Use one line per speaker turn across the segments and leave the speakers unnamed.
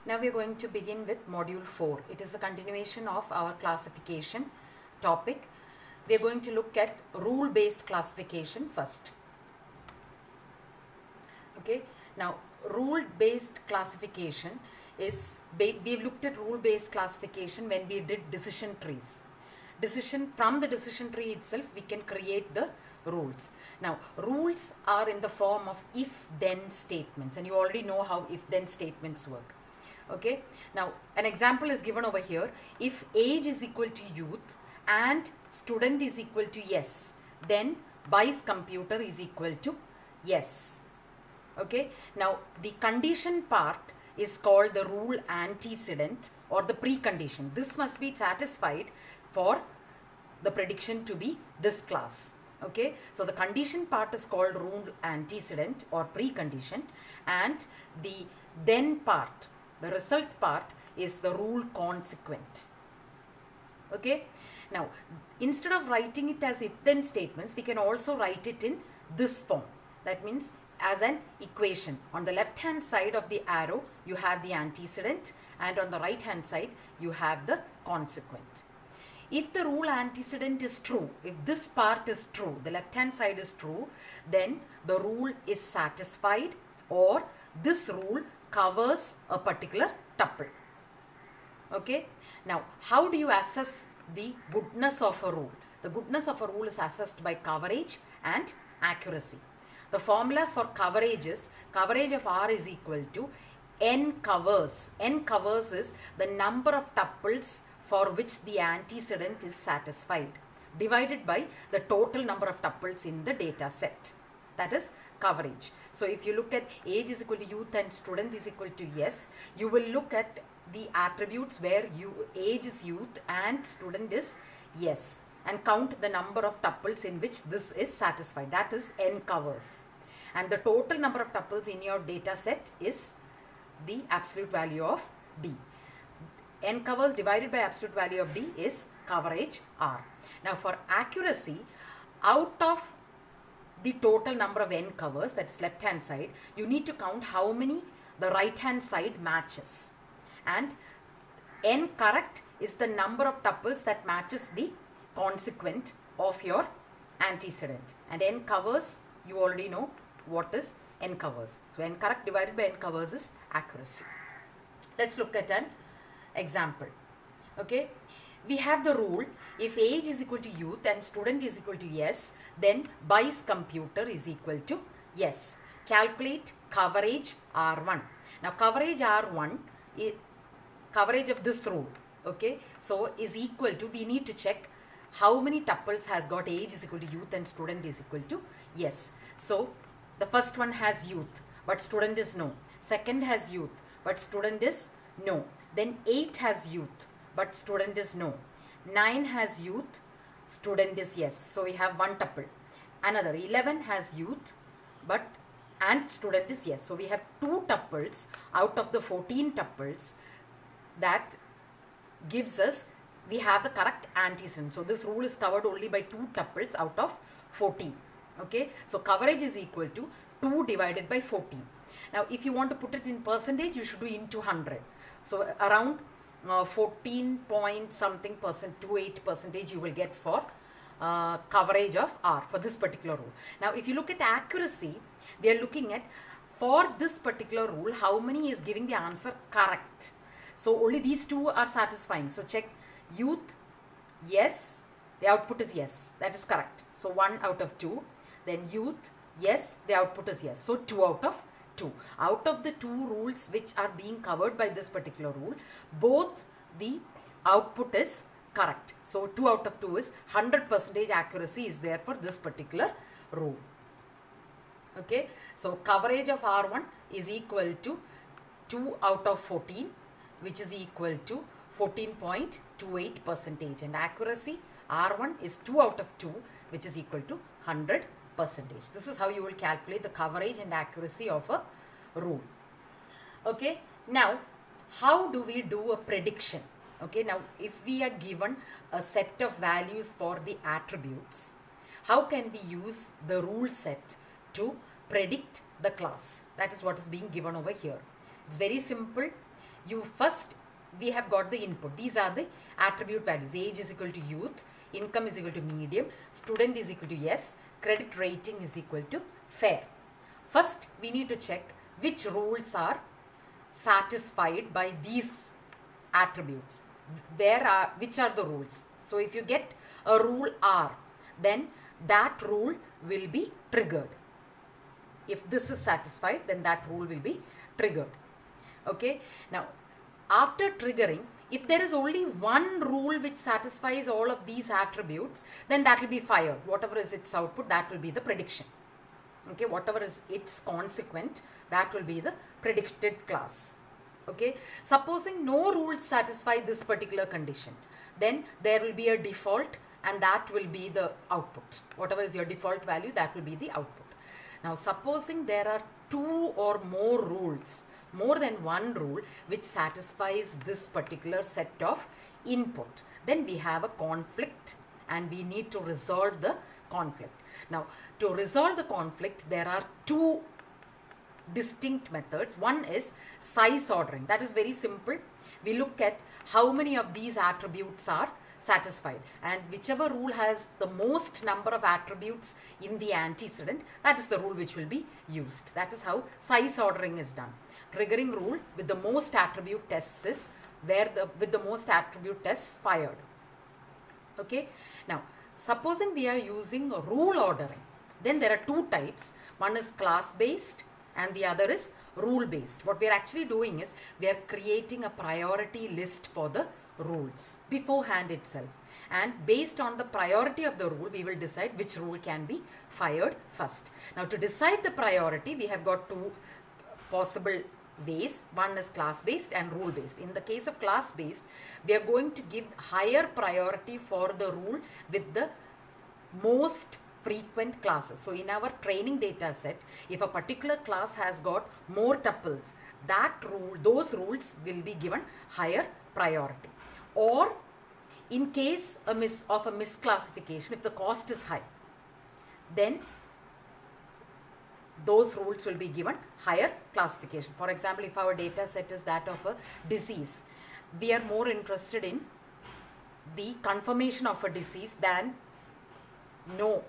Now we are going to begin with module 4. It is a continuation of our classification topic. We are going to look at rule-based classification first. Okay. Now rule-based classification is, we've looked at rule-based classification when we did decision trees. From the decision tree itself we can create the rules. Now rules are in the form of if-then statements, and you already know how if-then statements work. Okay, now an example is given over here. If age is equal to youth and student is equal to yes, then buys computer is equal to yes. Okay, now the condition part is called the rule antecedent or the precondition. This must be satisfied for the prediction to be this class. Okay, so the condition part is called rule antecedent or precondition, and the then part, the result part, is the rule consequent. Okay, now instead of writing it as if-then statements, we can also write it in this form. That means as an equation. On the left hand side of the arrow you have the antecedent, and on the right hand side you have the consequent. If the rule antecedent is true, if this part is true, the left hand side is true, then the rule is satisfied, or this rule covers a particular tuple. Okay, now how do you assess the goodness of a rule? The goodness of a rule is assessed by coverage and accuracy. The formula for coverage is coverage of R is equal to n covers. N covers is the number of tuples for which the antecedent is satisfied, divided by the total number of tuples in the data set. That is coverage. So if you look at age is equal to youth and student is equal to yes, you will look at the attributes where age is youth and student is yes, and count the number of tuples in which this is satisfied. That is n covers. And the total number of tuples in your data set is the absolute value of D. N covers divided by absolute value of D is coverage R. Now for accuracy, out of the total number of n covers, that's left hand side, you need to count how many the right hand side matches. And n correct is the number of tuples that matches the consequent of your antecedent. And n covers, you already know what is n covers. So n correct divided by n covers is accuracy. Let's look at an example. Okay, we have the rule, if age is equal to youth and student is equal to yes, then buys computer is equal to yes. Calculate coverage R1. Now coverage R1 is coverage of this rule. Okay, so is equal to, we need to check how many tuples has got age is equal to youth and student is equal to yes. So the first one has youth but student is no. Second has youth but student is no. Then 8 has youth but student is no. 9 has youth, student is yes. So we have one tuple. Another 11 has youth but and student is yes. So we have 2 tuples out of the 14 tuples. That gives us, we have the correct antecedent. So this rule is covered only by 2 tuples out of 14. Okay, so coverage is equal to 2 divided by 14. Now if you want to put it in percentage, you should do into 100. So around 14 point something percent, 28% you will get for coverage of R for this particular rule. Now if you look at accuracy, we are looking at, for this particular rule, how many is giving the answer correct. So only these 2 are satisfying. So check youth, yes, the output is yes, that is correct. So 1 out of 2. Then youth, yes, the output is yes. So 2 out of 2. Out of the 2 rules which are being covered by this particular rule, both the output is correct. So 2 out of 2 is 100% accuracy is there for this particular rule. Okay, so coverage of R1 is equal to 2 out of 14, which is equal to 14.28%, and accuracy R1 is 2 out of 2, which is equal to 100%. This is how you will calculate the coverage and accuracy of a rule. Okay, now how do we do a prediction? Okay, now if we are given a set of values for the attributes, how can we use the rule set to predict the class? That is what is being given over here. It's very simple. you first, we have got the input. These are the attribute values. Age is equal to youth, income is equal to medium, student is equal to yes, credit rating is equal to fair. First, we need to check which rules are satisfied by these attributes. Which are the rules? So if you get a rule R, then that rule will be triggered. If this is satisfied, then that rule will be triggered. Okay. Now, after triggering, if there is only one rule which satisfies all of these attributes, then that will be fired. Whatever is its output, that will be the prediction. Okay. Whatever is its consequent, that will be the predicted class. Okay. Supposing no rules satisfy this particular condition, then there will be a default, and that will be the output. Whatever is your default value, that will be the output. Now, supposing there are two or more rules, more than one rule which satisfies this particular set of input, then we have a conflict and we need to resolve the conflict. Now, to resolve the conflict, there are two distinct methods. One is size ordering. That is very simple. We look at how many of these attributes are satisfied, and whichever rule has the most number of attributes in the antecedent, that is the rule which will be used. That is how size ordering is done. Triggering rule with the most attribute tests is where with the most attribute tests fired. Okay. Now, supposing we are using rule ordering, then there are two types. One is class based and the other is rule based. What we are actually doing is we are creating a priority list for the rules beforehand itself, and based on the priority of the rule, we will decide which rule can be fired first. Now, to decide the priority, we have got two possible ways. One is class based and rule based. In the case of class based, we are going to give higher priority for the rule with the most frequent classes. So in our training data set, if a particular class has got more tuples, those rules will be given higher priority. Or in case of a misclassification, if the cost is high, then those rules will be given higher classification. For example, if our data set is that of a disease, we are more interested in the confirmation of a disease than no,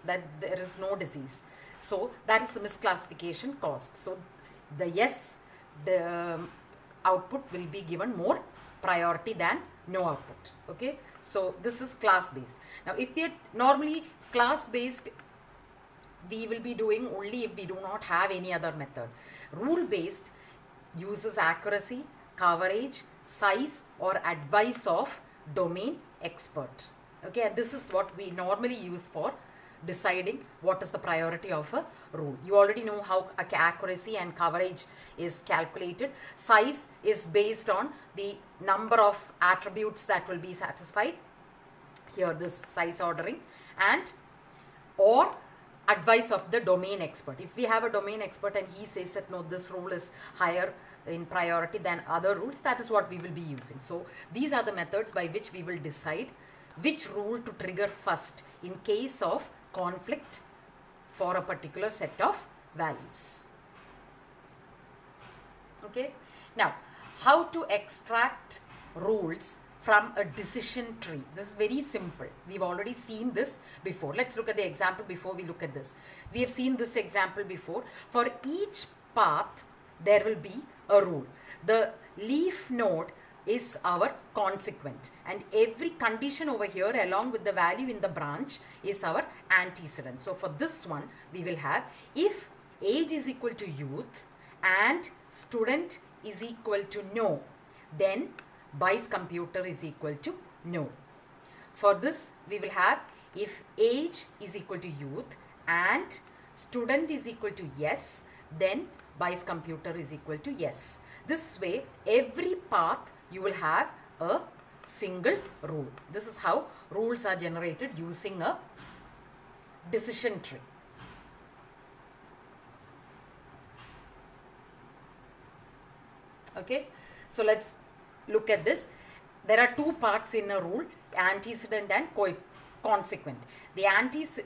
that there is no disease. So that is the misclassification cost. So the yes, the output will be given more priority than no output. Okay. So this is class based. Now, if we are normally class based, we will be doing only if we do not have any other method. Rule based uses accuracy, coverage, size or advice of domain expert. Okay, and this is what we normally use for deciding what is the priority of a rule. You already know how accuracy and coverage is calculated. Size is based on the number of attributes that will be satisfied. Here this size ordering, and or advice of the domain expert. If we have a domain expert and he says that no, this rule is higher in priority than other rules, that is what we will be using. So these are the methods by which we will decide which rule to trigger first in case of conflict for a particular set of values. Okay. Now, how to extract rules from a decision tree? This is very simple. We've already seen this before. Let's look at the example before we look at this. We have seen this example before. For each path, there will be a rule. The leaf node is our consequent, and every condition over here along with the value in the branch is our antecedent. So for this one, we will have if age is equal to youth and student is equal to no, then Bayes computer is equal to no. For this, we will have if age is equal to youth and student is equal to yes, then Bayes computer is equal to yes. This way, every path you will have a single rule. This is how rules are generated using a decision tree. Okay, so let's look at this. There are two parts in a rule, antecedent and consequent.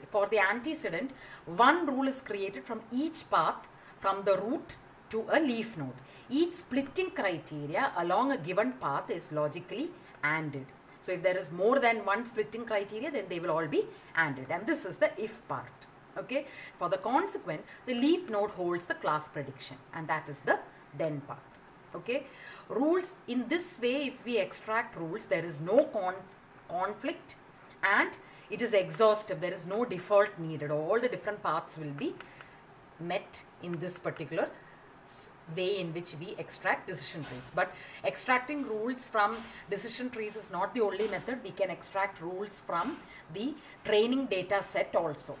For the antecedent, one rule is created from each path from the root to a leaf node. each splitting criteria along a given path is logically ANDed. So if there is more than one splitting criteria, then they will all be ANDed, and this is the if part. Okay, for the consequent, the leaf node holds the class prediction, and that is the then part. Okay, rules in this way, if we extract rules, there is no conflict and it is exhaustive. There is no default needed. All the different paths will be met in this particular way in which we extract decision trees. But extracting rules from decision trees is not the only method. We can extract rules from the training data set also.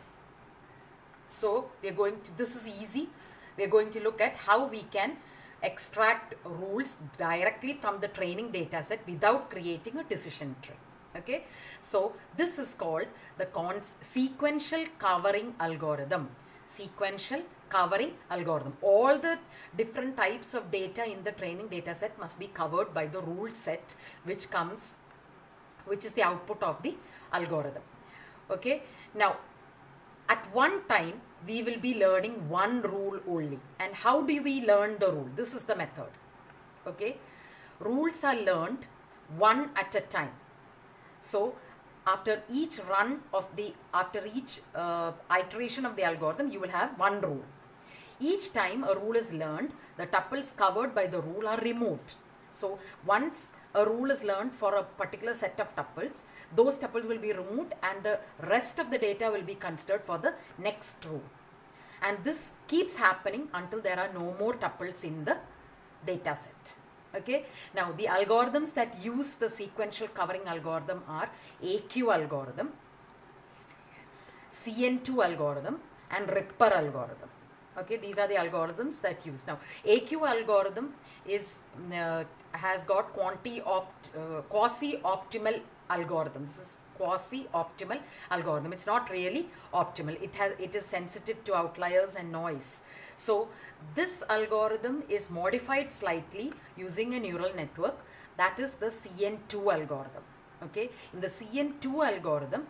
So we are going to, this is easy. We are going to look at how we can extract rules directly from the training data set without creating a decision tree. Okay, so this is called the sequential covering algorithm. Sequential covering algorithm. All the different types of data in the training data set must be covered by the rule set which is the output of the algorithm. Okay, now at one time we will be learning one rule only. And how do we learn the rule? This is the method. Okay, rules are learned one at a time. So after each iteration of the algorithm, you will have one rule. Each time a rule is learned, the tuples covered by the rule are removed. So once a rule is learned for a particular set of tuples, those tuples will be removed and the rest of the data will be considered for the next rule. And this keeps happening until there are no more tuples in the data set. Okay, now the algorithms that use the sequential covering algorithm are AQ algorithm, CN2 algorithm and Ripper algorithm. Okay, these are the algorithms that use. Now AQ algorithm is has got quasi-optimal algorithm. This is quasi-optimal algorithm. It's not really optimal. It is sensitive to outliers and noise. So this algorithm is modified slightly using a neural network. That is the CN2 algorithm. Okay, in the CN2 algorithm,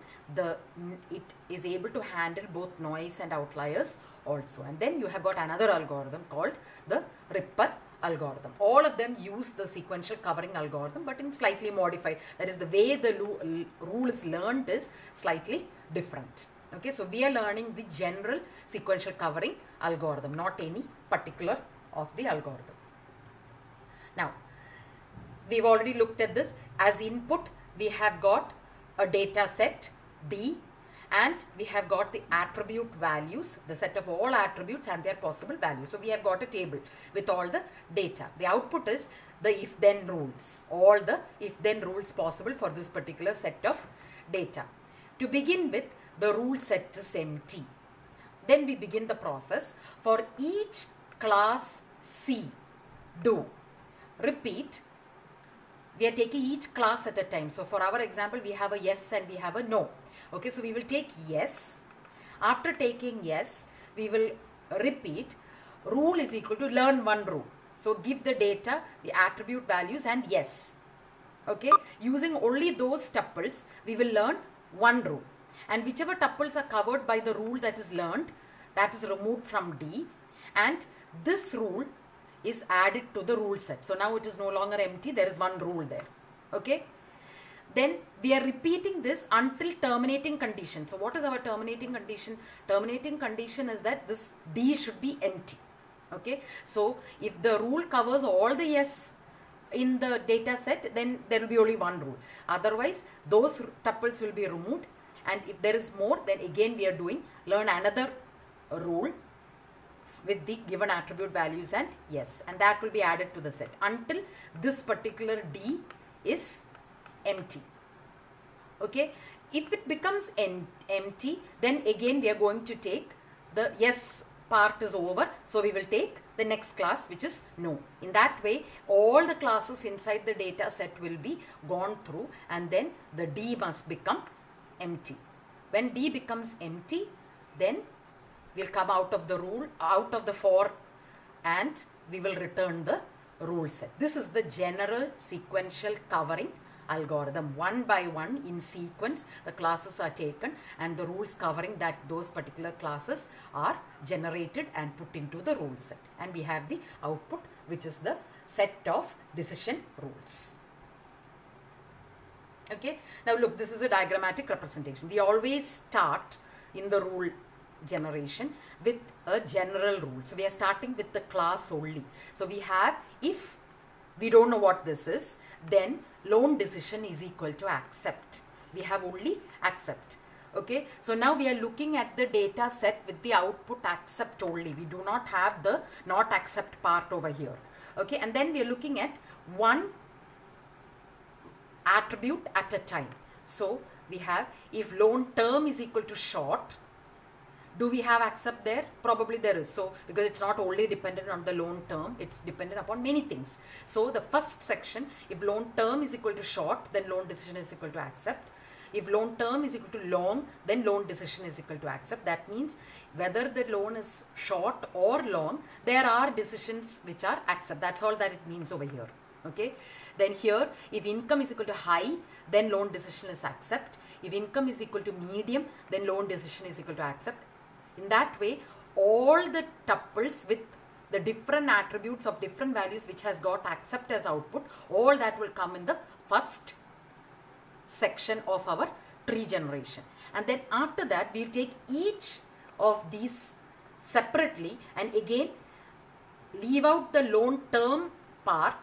it is able to handle both noise and outliers also. And then you have got another algorithm called the Ripper algorithm. All of them use the sequential covering algorithm, but in slightly modified. That is, the way the rule is learned is slightly different. Okay, so we are learning the general sequential covering algorithm, not any particular of the algorithm. Now, we've already looked at this. As input, we have got a data set D, and we have got the attribute values, the set of all attributes and their possible values. So we have got a table with all the data. The output is the if-then rules, all the if-then rules possible for this particular set of data. To begin with, the rule set is empty. Then we begin the process. For each class C, do repeat. We are taking each class at a time. So for our example, we have a yes and we have a no. Okay, so we will take yes. After taking yes, we will repeat rule is equal to learn one rule. So give the data, the attribute values and yes. Okay, using only those tuples, we will learn one rule. And whichever tuples are covered by the rule that is learned, that is removed from D, and this rule is added to the rule set. So now it is no longer empty, there is one rule there. Okay. Then we are repeating this until terminating condition. So what is our terminating condition? Terminating condition is that this D should be empty. Okay. So if the rule covers all the yes in the data set, then there will be only one rule. Otherwise, those tuples will be removed. And if there is more, then again we are doing learn another rule with the given attribute values and yes. And that will be added to the set until this particular D is empty. Okay, if it becomes empty, then again we are going to take the yes part is over, so we will take the next class, which is no. In that way, all the classes inside the data set will be gone through, and then the D must become empty. When D becomes empty, then we'll come out of the rule, out of the for, and we will return the rule set. This is the general sequential covering algorithm. One by one in sequence, the classes are taken and the rules covering those particular classes are generated and put into the rule set, and we have the output which is the set of decision rules. Okay, now look, this is a diagrammatic representation. We always start in the rule generation with a general rule. So we are starting with the class only. So we have, if we don't know what this is, then loan decision is equal to accept. We have only accept. Okay, so now we are looking at the data set with the output accept only. We do not have the not accept part over here. Okay, and then we are looking at one attribute at a time. So we have, if loan term is equal to short, do we have accept there? Probably there is. So because it's not only dependent on the loan term, it's dependent upon many things. So the first section, if loan term is equal to short, then loan decision is equal to accept. If loan term is equal to long, then loan decision is equal to accept. That means whether the loan is short or long, there are decisions which are accept. That's all that it means over here. Okay. Then here, if income is equal to high, then loan decision is accept. If income is equal to medium, then loan decision is equal to accept. In that way, all the tuples with the different attributes of different values which has got accept as output, all that will come in the first section of our tree generation. And then after that, we'll take each of these separately and again leave out the loan term part.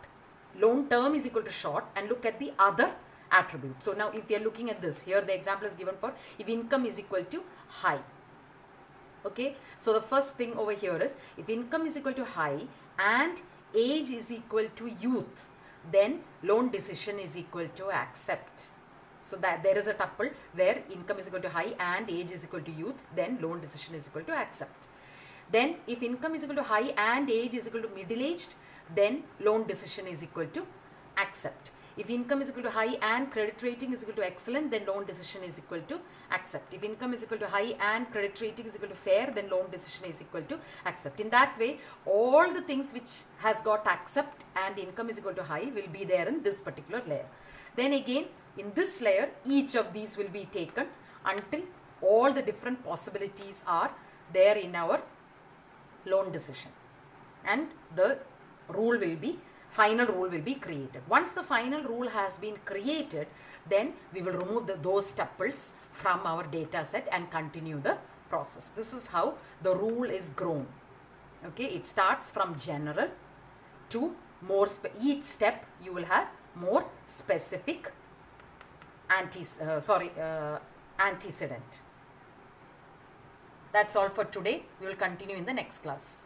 Loan term is equal to short, and look at the other attribute. So now if we are looking at this, here the example is given for if income is equal to high. Okay, so the first thing over here is if income is equal to high and age is equal to youth, then loan decision is equal to accept. So that there is a tuple where income is equal to high and age is equal to youth, then loan decision is equal to accept. Then if income is equal to high and age is equal to middle-aged, then loan decision is equal to accept. If income is equal to high and credit rating is equal to excellent, then loan decision is equal to accept. If income is equal to high and credit rating is equal to fair, then loan decision is equal to accept. In that way, all the things which has got accept and income is equal to high will be there in this particular layer. Then again, in this layer, each of these will be taken until all the different possibilities are there in our loan decision. And the rule will be, final rule will be created. Once the final rule has been created, then we will remove those tuples from our data set and continue the process. This is how the rule is grown. Okay, it starts from general to more, each step you will have more specific antecedent. That's all for today. We will continue in the next class.